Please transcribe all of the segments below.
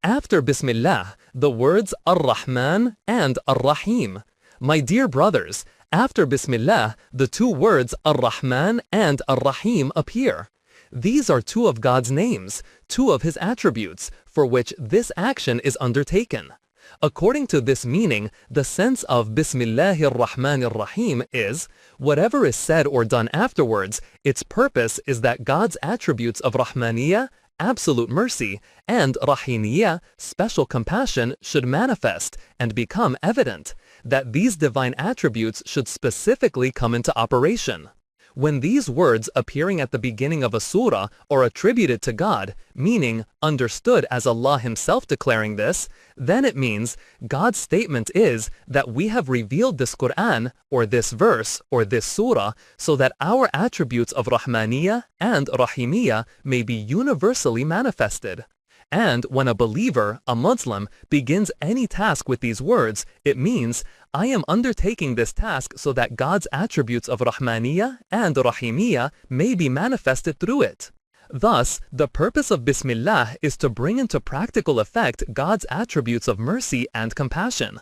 After Bismillah, the words Ar-Rahman and Ar-Rahim. My dear brothers, after Bismillah, the two words Ar-Rahman and Ar-Rahim appear. These are two of God's names, two of His attributes, for which this action is undertaken. According to this meaning, the sense of Bismillahir Rahmanir Rahim is, whatever is said or done afterwards, its purpose is that God's attributes of Rahmaniyya, absolute mercy, and Rahimiyya, special compassion, should manifest and become evident, that these divine attributes should specifically come into operation. When these words appearing at the beginning of a surah are attributed to God, meaning understood as Allah Himself declaring this, then it means God's statement is that we have revealed this Quran, or this verse, or this surah, so that our attributes of Rahmaniyya and Rahimiyya may be universally manifested. And when a believer, a Muslim, begins any task with these words, it means, I am undertaking this task so that God's attributes of Rahmaniyya and Rahimiyya may be manifested through it. Thus, the purpose of Bismillah is to bring into practical effect God's attributes of mercy and compassion.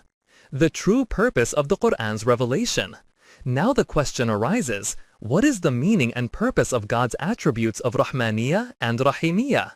The true purpose of the Qur'an's revelation. Now the question arises, what is the meaning and purpose of God's attributes of Rahmaniyya and Rahimiyya?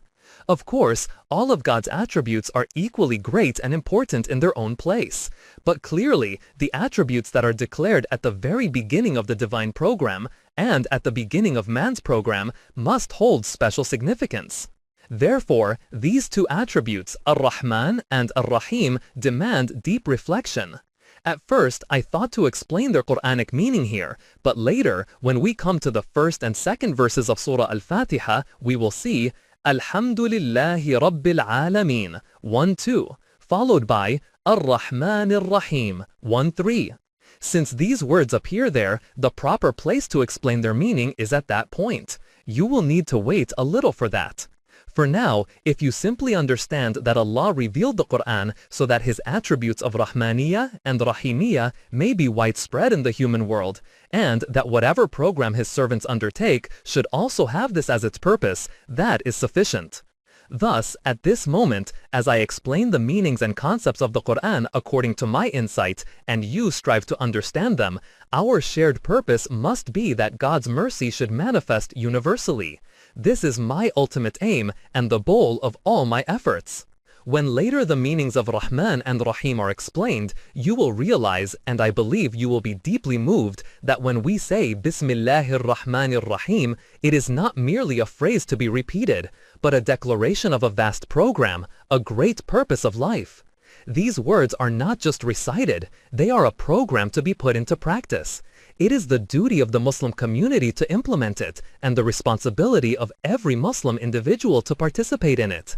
Of course, all of God's attributes are equally great and important in their own place. But clearly, the attributes that are declared at the very beginning of the divine program and at the beginning of man's program must hold special significance. Therefore, these two attributes, Ar-Rahman and Ar-Rahim, demand deep reflection. At first, I thought to explain their Quranic meaning here, but later, when we come to the first and second verses of Surah Al-Fatiha, we will see Alhamdulillahi Rabbil Alameen 1-2, followed by Ar-Rahmanir Rahim 1-3. Since these words appear there, the proper place to explain their meaning is at that point. You will need to wait a little for that. For now, if you simply understand that Allah revealed the Quran so that His attributes of Rahmaniyya and Rahimiyya may be widespread in the human world, and that whatever program His servants undertake should also have this as its purpose, that is sufficient. Thus, at this moment, as I explain the meanings and concepts of the Quran according to my insight, and you strive to understand them, our shared purpose must be that God's mercy should manifest universally. This is my ultimate aim and the goal of all my efforts. When later the meanings of Rahman and Rahim are explained, you will realize, and I believe you will be deeply moved, that when we say Bismillahir Rahmanir Rahim, it is not merely a phrase to be repeated, but a declaration of a vast program, a great purpose of life. These words are not just recited, they are a program to be put into practice. It is the duty of the Muslim community to implement it, and the responsibility of every Muslim individual to participate in it.